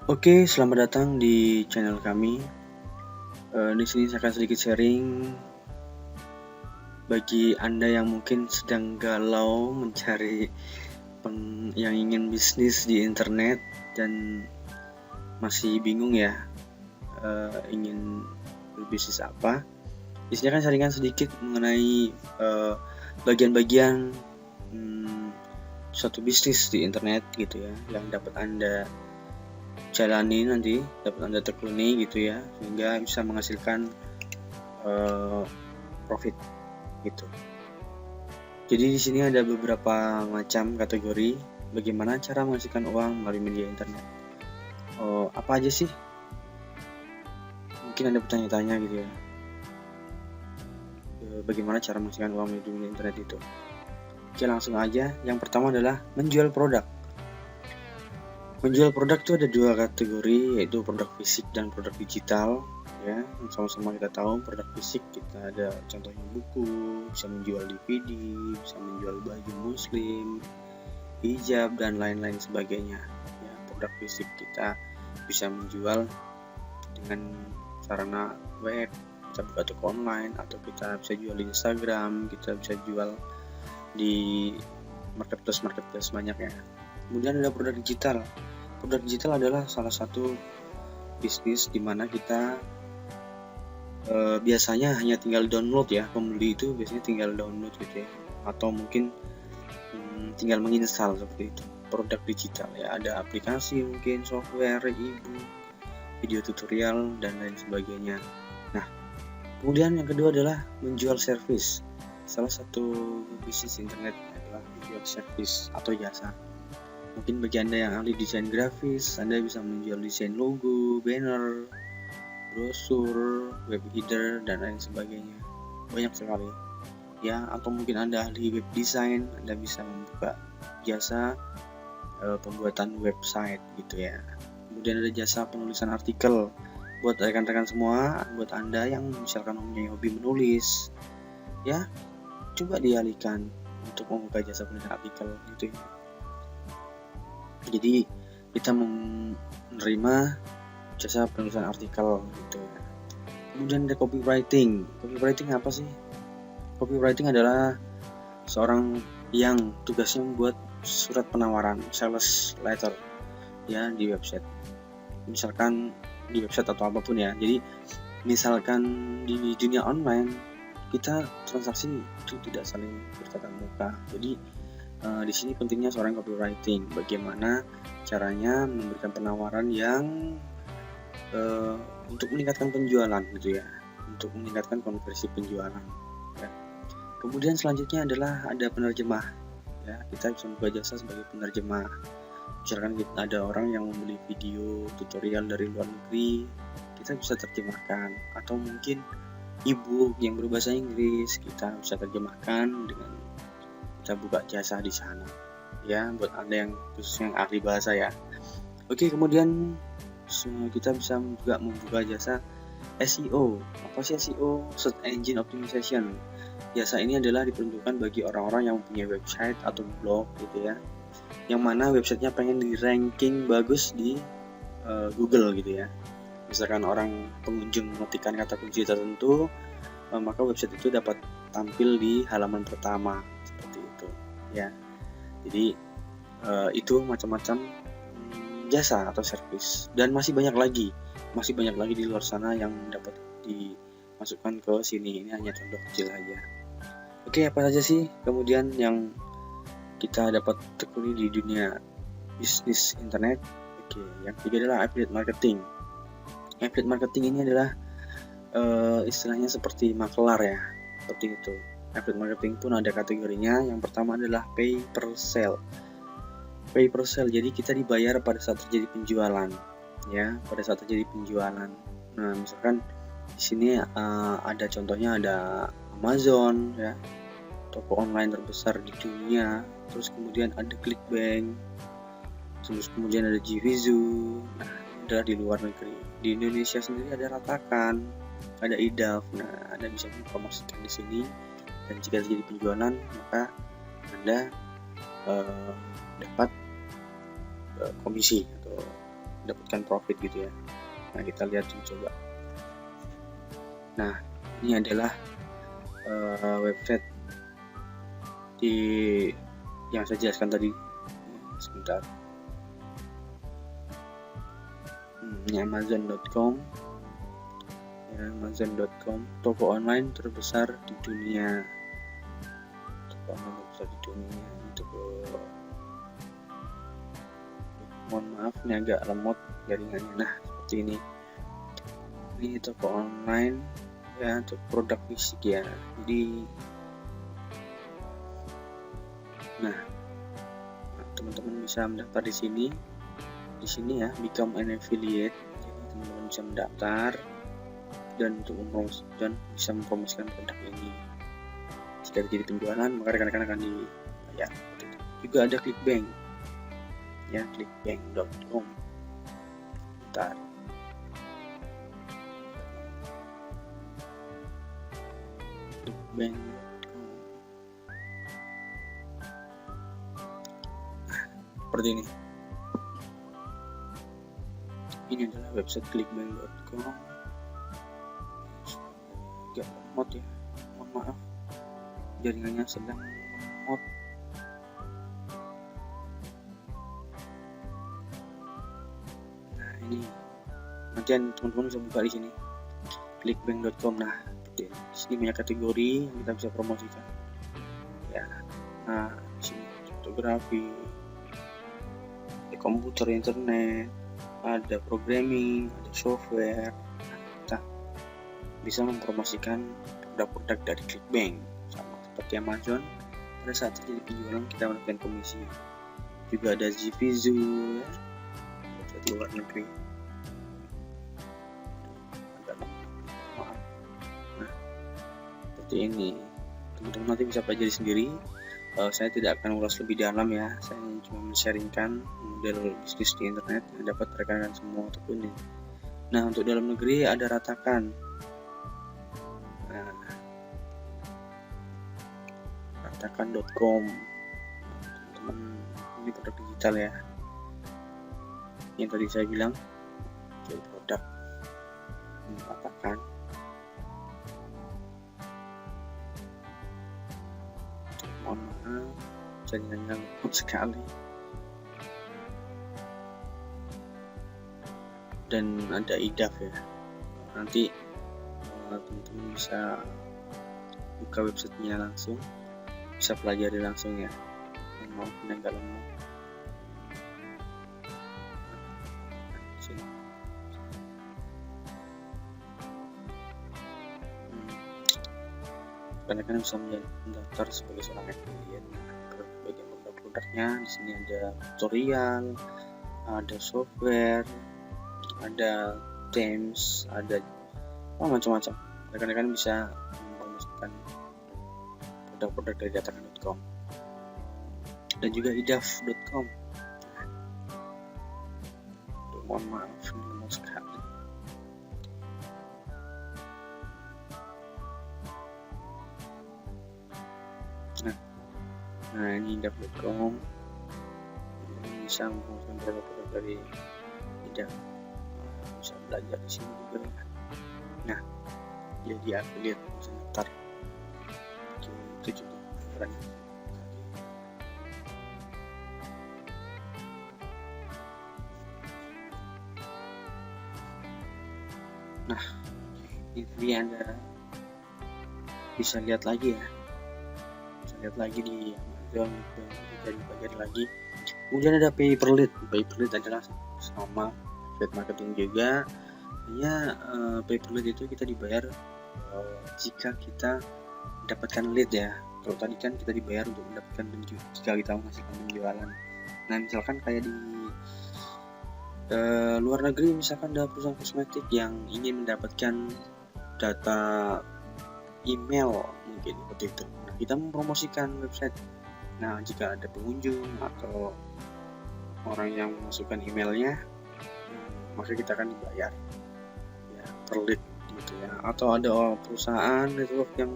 Oke, selamat datang di channel kami. Di sini saya akan sedikit sharing bagi Anda yang mungkin sedang galau mencari yang ingin bisnis di internet dan masih bingung ya, ingin berbisnis apa. Di sini akan sharingkan sedikit mengenai bagian-bagian suatu bisnis di internet gitu ya, yang dapat Anda jalani nanti, dapat Anda tekuni gitu ya, sehingga bisa menghasilkan profit gitu. Jadi di sini ada beberapa macam kategori bagaimana cara menghasilkan uang melalui media internet. Apa aja sih? Mungkin Anda bertanya-tanya gitu ya. Bagaimana cara menghasilkan uang melalui media internet itu? Oke, langsung aja. Yang pertama adalah menjual produk. Menjual produk itu ada dua kategori, yaitu produk fisik dan produk digital. Ya, sama-sama kita tahu produk fisik kita ada contohnya buku, bisa menjual DVD, bisa menjual baju muslim, hijab dan lain-lain sebagainya. Ya, produk fisik kita bisa menjual dengan sarana web, kita buka toko online, atau kita bisa jual di Instagram, kita bisa jual di marketplace banyak ya. Kemudian ada produk digital. Produk digital adalah salah satu bisnis di mana kita biasanya hanya tinggal download ya, pembeli itu biasanya tinggal download gitu ya, atau mungkin tinggal menginstal seperti itu. Produk digital ya, ada aplikasi, mungkin software, e-book, video tutorial dan lain sebagainya. Nah, kemudian yang kedua adalah menjual service. Salah satu bisnis internet adalah menjual service atau jasa. Mungkin bagi Anda yang ahli desain grafis, Anda bisa menjual desain logo, banner, brosur, web header, dan lain sebagainya. Banyak sekali ya. Atau mungkin Anda ahli web design, Anda bisa membuka jasa pembuatan website gitu ya. Kemudian ada jasa penulisan artikel buat rekan-rekan semua, buat Anda yang misalkan mempunyai hobi menulis ya, coba dialihkan untuk membuka jasa penulisan artikel gitu ya. Jadi kita menerima jasa penulisan artikel gitu ya. Kemudian ada copywriting. Copywriting apa sih? Copywriting adalah seorang yang tugasnya membuat surat penawaran, sales letter ya, di website. Misalkan di website atau apapun ya. Jadi misalkan di dunia online kita transaksi itu tidak saling bertatap muka. Jadi di sini pentingnya seorang copywriting, bagaimana caranya memberikan penawaran yang untuk meningkatkan penjualan gitu ya, untuk meningkatkan konversi penjualan ya. Kemudian selanjutnya adalah ada penerjemah ya, kita bisa membuka jasa sebagai penerjemah. Misalkan kita ada orang yang membeli video tutorial dari luar negeri, kita bisa terjemahkan, atau mungkin e-book yang berbahasa Inggris kita bisa terjemahkan dengan kita buka jasa di sana ya, buat Anda yang khususnya yang ahli bahasa ya. Oke, kemudian kita bisa juga membuka jasa SEO. Apa sih SEO? Search Engine Optimization. Jasa ini adalah diperuntukkan bagi orang-orang yang mempunyai website atau blog gitu ya, yang mana websitenya pengen di ranking bagus di Google gitu ya. Misalkan orang pengunjung mengetikkan kata kunci tertentu, maka website itu dapat tampil di halaman pertama seperti itu ya. Jadi itu macam-macam jasa atau service, dan masih banyak lagi di luar sana yang dapat dimasukkan ke sini. Ini hanya contoh kecil aja. Oke, apa saja sih kemudian yang kita dapat tekuni di dunia bisnis internet? Oke, yang ketiga adalah affiliate marketing. Affiliate marketing ini adalah istilahnya seperti makelar ya, seperti itu. Affiliate marketing pun ada kategorinya. Yang pertama adalah pay per sale. Pay per sale, jadi kita dibayar pada saat terjadi penjualan ya, pada saat terjadi penjualan. Nah, misalkan di sini ada contohnya, ada Amazon ya, toko online terbesar di dunia. Terus kemudian ada Clickbank, terus kemudian ada Jivizu. Nah, adalah di luar negeri. Di Indonesia sendiri ada Ratakan, ada IDAF. Nah, Anda bisa mempromosikan di sini, dan jika terjadi penjualan maka Anda dapat komisi atau dapatkan profit gitu ya. Nah, kita lihat coba. Nah, ini adalah website yang saya jelaskan tadi. Sebentar. Ini Amazon.com. Ya, Amazon.com, toko online terbesar di dunia. Mohon maaf, ini agak lemot jaringannya. Nah, seperti ini. Ini toko online ya, untuk produk fisik ya. Jadi teman-teman bisa mendaftar di sini ya, become an affiliate. Jadi teman-teman bisa mendaftar dan untuk bisa mempromosikan produk ini. Jika terjadi penjualan, maka rekan-rekan akan dibayar. Juga ada Clickbank ya, clickbank.com. Bentar. Clickbank.com. Seperti ini. Ini adalah website clickbank.com. Agak lemot ya, mohon maaf, jaringannya sedang lemot. Nah, ini nanti teman-teman bisa buka di sini, clickbank.com. Nah, di sini banyak kategori yang kita bisa promosikan ya. Nah, di sini fotografi, ada komputer, internet, ada programming, ada software. Kita bisa mempromosikan produk-produk dari Clickbank. Sama seperti Amazon, pada saat terjadi penjualan kita mendapatkan komisi. Juga ada Zivizu ya, website luar negeri. Nah, seperti ini. Teman-teman nanti bisa pelajari sendiri. Saya tidak akan ulas lebih dalam ya. Saya cuma men-sharingkan model bisnis di internet yang dapat rekan-rekan semua ataupun ini. Nah, untuk dalam negeri ada Ratakan. Ratakan.com. Teman-teman, ini produk digital ya. Yang tadi saya bilang, jadi produk Ratakan. Mohon maaf, jaringannya lemot sekali. Dan ada IDAF ya. Nanti teman-teman bisa buka websitenya langsung, bisa pelajari langsung ya. Mau agak lemot. Karena bisa mendaftar sebagai seorang affiliate. Bagian produk-produknya di sini ada tutorial, ada software, ada themes, ada macam-macam. Rekan-rekan bisa mempromosikan produk-produk dari Ratakan.com dan juga idaf.com. Mohon maaf, ini lemot sekali. Nah, ini idaf.com. Bisa mempromosikan produk-produk dari idaf. Bisa belajar di sini juga. Nah, jadi affiliate bisa daftar. Itu juga keren. Nah, ini tadi Anda bisa lihat lagi ya. Bisa lihat lagi di Amazon, bisa dipelajari lagi. Kemudian ada pay per lead. Pay per lead adalah sama affiliate marketing juga. Hanya pay per lead itu kita dibayar jika kita mendapatkan lead ya. Kalau tadi kan kita dibayar untuk mendapatkan jika kita menghasilkan penjualan. Nah, misalkan kayak di luar negeri, misalkan ada perusahaan kosmetik yang ingin mendapatkan data email mungkin seperti itu. Nah, kita mempromosikan website. Nah, jika ada pengunjung atau orang yang memasukkan emailnya, maka kita akan dibayar ya per lead gitu ya. Atau ada perusahaan network yang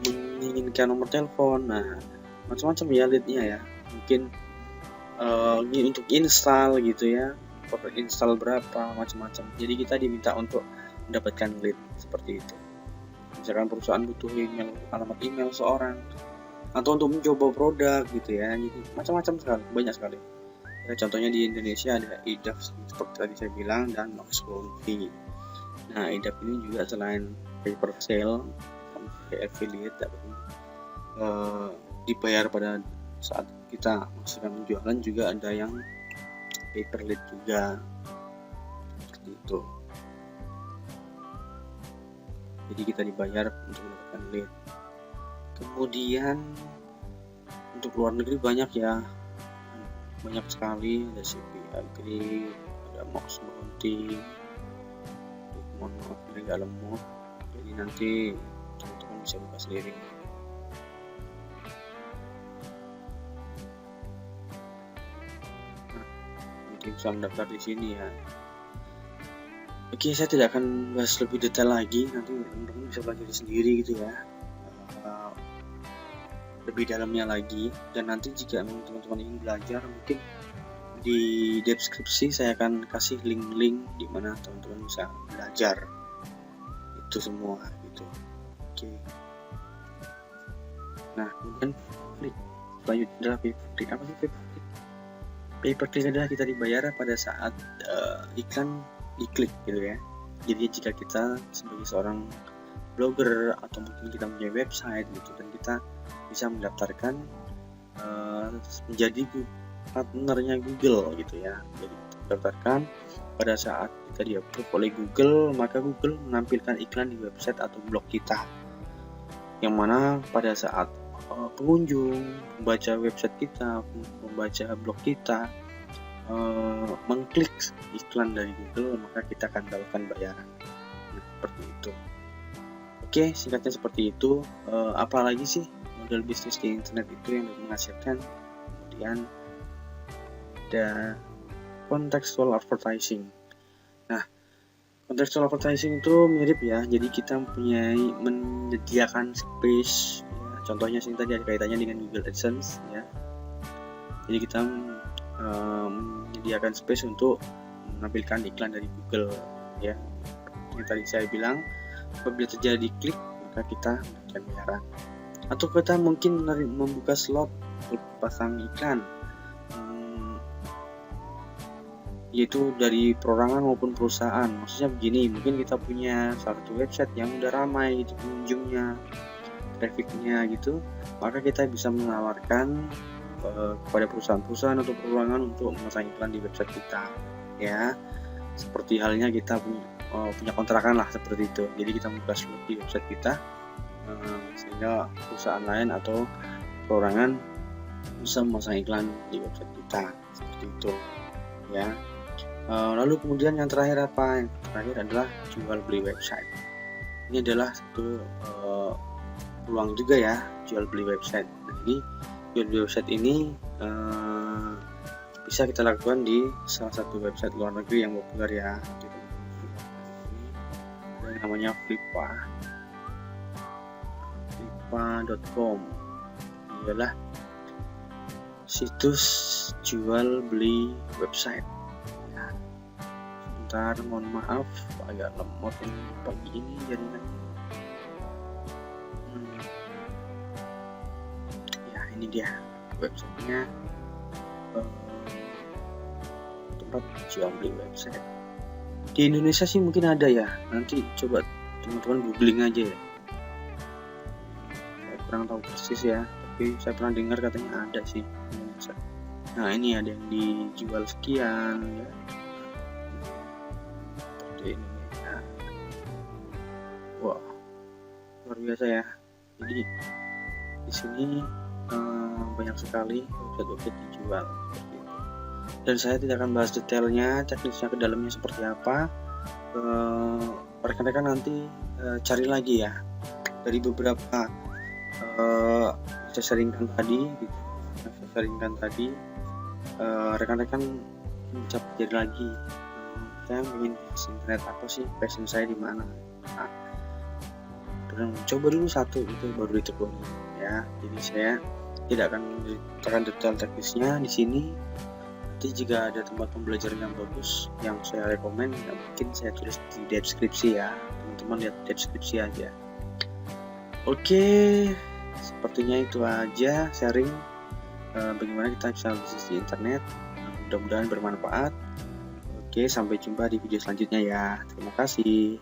menginginkan nomor telepon, nah macam-macam ya leadnya ya. Mungkin ini untuk install gitu ya, per install berapa, macam-macam. Jadi kita diminta untuk mendapatkan lead seperti itu. Misalkan perusahaan butuh email, alamat email seorang, atau untuk mencoba produk gitu ya. Jadi macam-macam sekali, banyak sekali. Ya, contohnya di Indonesia ada EDAF seperti tadi saya bilang, dan Max Bounty. Nah, EDAF ini juga selain pay per sale, kayak affiliate, tapi dibayar pada saat kita sedang menjualan, juga ada yang pay per lead juga, seperti itu. Jadi kita dibayar untuk mendapatkan lead. Kemudian untuk luar negeri banyak ya, banyak sekali, ada CP Agri, ada Max Bounty. Mohon maaf ini nggak lemot, jadi nanti teman-teman bisa buka sendiri. Nanti bisa mendaftar di sini ya. Oke, saya tidak akan bahas lebih detail lagi, nanti teman-teman bisa belajar sendiri gitu ya, lebih dalamnya lagi. Dan nanti jika teman-teman ingin belajar, mungkin di deskripsi saya akan kasih link-link di mana teman-teman bisa belajar itu semua gitu. Oke. Nah, kemudian selanjutnya adalah pay per click. Apa sih pay per click? Pay per click adalah kita dibayar pada saat iklan diklik gitu ya. Jadi jika kita sebagai seorang blogger atau mungkin kita punya website gitu, dan kita bisa mendaftarkan menjadi partnernya Google gitu ya. Jadi daftarkan pada saat kita di-approve oleh Google, maka Google menampilkan iklan di website atau blog kita, yang mana pada saat pengunjung membaca website kita, membaca blog kita, mengklik iklan dari Google, maka kita akan mendapatkan bayaran. Nah, seperti itu. Oke, singkatnya seperti itu. Apalagi sih model bisnis di internet itu yang menghasilkan? Kemudian ada contextual advertising. Nah, contextual advertising itu mirip ya. Jadi kita menyediakan space. Ya, contohnya sih tadi ada kaitannya dengan Google AdSense ya. Jadi kita menyediakan space untuk menampilkan iklan dari Google ya. Yang tadi saya bilang, apabila terjadi klik maka kita mendapatkan bayaran. Atau kita mungkin membuka slot untuk pasang iklan, yaitu dari perorangan maupun perusahaan. Maksudnya begini, mungkin kita punya satu website yang udah ramai gitu pengunjungnya, trafficnya gitu, maka kita bisa menawarkan kepada perusahaan-perusahaan atau perorangan untuk memasang iklan di website kita ya. Seperti halnya kita punya kontrakan lah, seperti itu. Jadi kita buka slot di website kita, sehingga perusahaan lain atau perorangan bisa memasang iklan di website kita, seperti itu ya. Lalu kemudian yang terakhir apa? Yang terakhir adalah jual beli website. Ini adalah satu peluang juga ya, jual beli website. Nah, ini jual beli website ini bisa kita lakukan di salah satu website luar negeri yang populer ya. Ada yang namanya Flippa.com. Ini adalah situs jual beli website. Sebentar, mohon maaf agak lemot ini pagi ini jaringannya. Ya, ini dia websitenya, tempat jual beli website. Di Indonesia sih mungkin ada ya, nanti coba teman-teman googling aja ya. Saya kurang tahu persis ya, tapi saya pernah dengar katanya ada sih di Indonesia. Nah, ini ada yang dijual sekian ya, seperti ini ya. Wah, luar biasa ya. Jadi di sini banyak sekali website-website dijual seperti itu. Dan saya tidak akan bahas detailnya, teknisnya ke dalamnya seperti apa. Rekan-rekan nanti cari lagi ya dari beberapa saya sharingkan tadi gitu. Rekan-rekan bisa pelajari lagi, saya ingin internet apa sih, passion saya di mana. Nah, coba dulu satu itu baru ditekuni ya. Jadi saya tidak akan menceritakan detail teknisnya di sini. Nanti jika ada tempat pembelajaran yang bagus yang saya rekomen, ya mungkin saya tulis di deskripsi ya, teman-teman lihat deskripsi aja. Oke, sepertinya itu aja sharing bagaimana kita bisa bisnis di internet. Mudah-mudahan bermanfaat. Oke, sampai jumpa di video selanjutnya ya. Terima kasih.